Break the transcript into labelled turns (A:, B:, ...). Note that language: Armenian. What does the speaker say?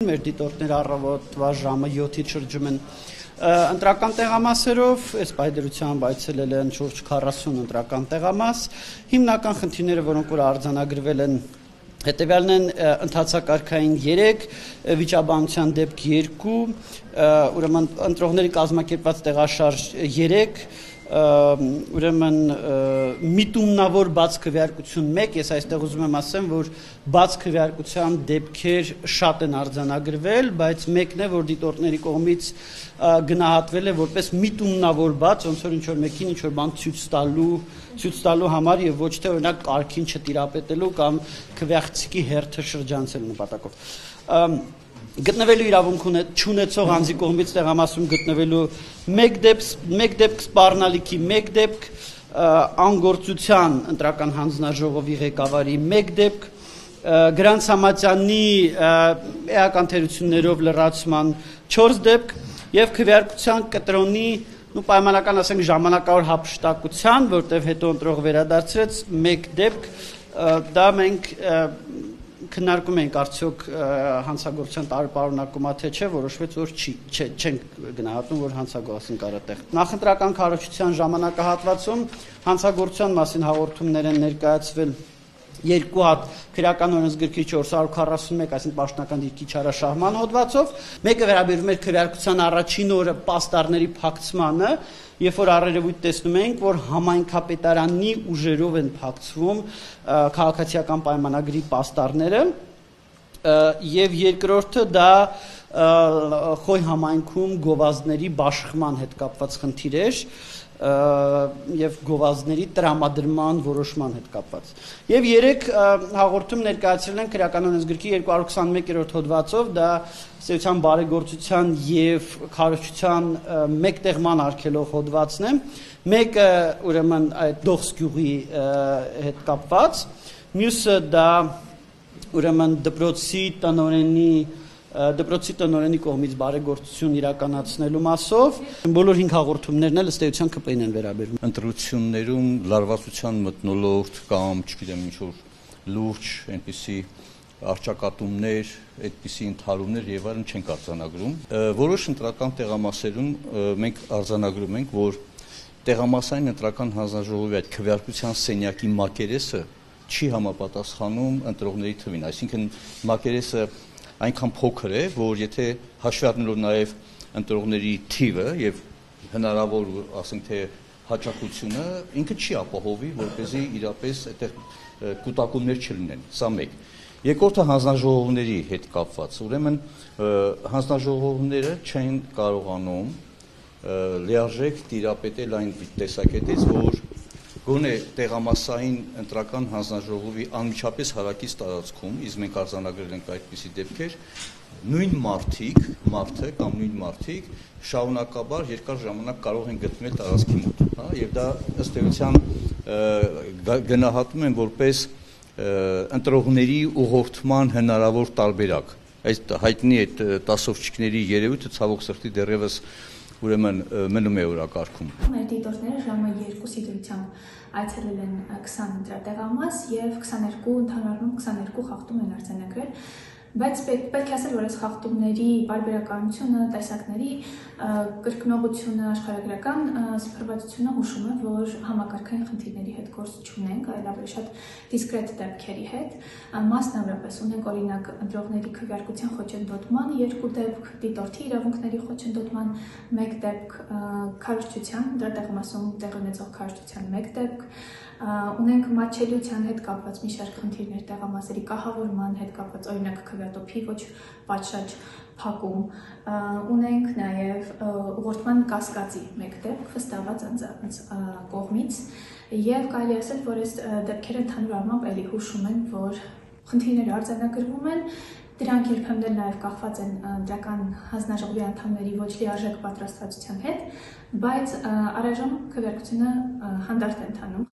A: Մեր դիտորդներ առավոտվա ժամը 7-ից շրջում են ընտրական տեղամասերով, այս պայդրությամբ այցելել են շուրջ 40 ընտրական տեղամաս, հիմնական խնդիրները, որոնք որ արձանագրվել են, հետևյալն են ընթացակարգային 3, վիճաբանության դեպք 2, ուրեմն ընտրողների կազմակերպված տեղաշարժ 3, ուրեմն միտումնավոր բաց քվեարկություն 1, ես այստեղ ուզում եմ ասեմ, որ բաց քվեարկության դեպքեր շատ են արձանագրվել, բայց մեկն է, որ դիտորդների կողմից գնահատվել է որպես միտումնավոր բաց, ոնց որ ինչ-որ մեկին ինչ-որ բան ցույց տալու համար եւ ոչ թե օրինակ կարգին չտիրապետելու կամ քվեախցիկի հերթը շրջանցելու նպատակով։ Գտնվելու իրավունք չունեցող անձի կողմից տեղամասում գտնվելու մեկ դեպք սպառնալիքի, մեկ դեպք անգործության ընտրական հանձնաժողովի ղեկավարի, մեկ դեպք Գրանց Համատյանի էական թերություններով լրացման 4 դեպք եւ քվեարկության կտրոնի պայմանական ասենք ժամանակավոր հափշտակության, որտեղ հետո ընտրող վերադարձրեց մեկ դեպք, դա մենք քննարկում ենք արդյոք հանցագործության տարապարունակումա թե չէ, որոշվեց որ չենք գնահատում, որ հանցագործություն կար այդտեղ։ Նախընտրական քարոզչության ժամանակահատվածում հանցագործության մասին հաղորդումներ են ներկայացվել 2 հատ քրեական օրենսգրքի 441, այսինքն պաշտոնական դիրքի չարաշահման հոդվածով, մեկը վերաբերում է քվեարկության առաջին օրը պաստառների փակցմանը, երբ որ առերևույթ տեսնում ենք, որ համայնքապետարանի ուժերով են փակցվում քաղաքացիական պայմանագրի պաստառները, եւ երկրորդը դա Խոյ համայնքում գովազդների բաշխման հետ կապված խնդիր էր եւ գովազդների տրամադրման որոշման հետ կապված։ Եվ 3 հաղորդում ներկայացրել են քրեական օրենսգրքի 221-րդ հոդվածով, դա ստեղծության բարեգործության եւ քարոզչության մեկտեղման արգելող հոդվածն է։ Մեկը ուրեմն այդ Դողսգյուղի հետ կապված, մյուսը դա ուրեմն դպրոցի տնօրենի կողմից բարեգործություն իրականացնելու մասով, բոլոր 5 հաղորդումներն էլ ըստ էության ԿՊ-ին են վերաբերում։
B: Ընտրություններում լարվածության մթնոլորտ կամ, չգիտեմ, ինչ-որ լուրջ, այնպիսի արճակատումներ, այդպիսի ընդհարումներ եւ այլն չենք արձանագրում։ Որոշ ընտրական տեղամասերում մենք արձանագրում ենք, որ տեղամասային ընտրական հանձնաժողովի այդ քվեարկության սենյակի մակերեսը չի համապատասխանում ընտրողների թվին, այսինքն մակերեսը այնքան փոքր է, որ եթե հաշվի առնելով նաև ընտրողների թիվը եւ հնարավոր, ասենք թե հաճախությունը, ինքը չի ապահովի, որպեսզի իրապես այդտեղ կուտակումներ չլինեն։ Սա մեկ։ Երկրորդը հանձնաժողովների հետ կապված, ուրեմն հանձնաժողովները չեն կարողանում լիարժեք տիրապետել այն տեսակետից, որ գոնե տեղամասային ընտրական հանձնաժողովի անմիջապես հարակից տարածքում, իսկ մենք արձանագրել ենք այդպիսի դեպքեր, նույն մարդը կամ նույն մարդիկ շարունակաբար երկար ժամանակ կարող են գտնվել տարածքի մոտ, հա, եւ դա ըստ էության գնահատում են որպես ընտրողների ուղղորդման հնարավոր տարբերակ։ Այս հայտնի այդ տասովչիկների երևույթը ցավոք սրտի դեռևս ուրեմն մնում է օրակարգում։
C: Մեր դիտորդները ժամը 2-ի դրությամբ այցելել են 20 ընտրատեղամաս եւ 22 ընդհանրում 22 խախտում են արձանագրել, բայց պետք է ասել, որ այս խախտումների պարբերականությունը, տեսակների կրկնողությունը, աշխարհագրական սփռվածությունը հուշում է, որ համակարգային խնդիրների հետ գործ չունենք, այլ ավելի շատ դիսկրետ դեպքերի հետ, մասնավորապես ունենք օրինակ ընտրողների քվեարկության խոչընդոտման 2 դեպք, դիտորդի իրավունքների խոչընդոտման 1 դեպք, քարոզչության ընտրատեղամասում տեղի ունեցող քարոզչության 1 դեպք, ունենք մատչելիության հետ կապված մի շարք խնդիրներ, տեղամասերի կահավորման հետ կապված, օրինակ քվեատոփի ոչ պատշաճ փակում, ունենք նաև ուղղորդման կասկածի 1 դեպք վստահված անձանց կողմից եւ կարելի ասել, որ այս դեպքերը ընդհանուր առմամբ էլի հուշում են, որ խնդիրները արձանագրվում են, դրանք երբեմն էլ նաև կախված են ընտրական հանձնաժողովի անդամների ոչ լիարժեք պատրաստվածության հետ, բայց առայժմ քվեարկությունը հանդարտ է ընթանում։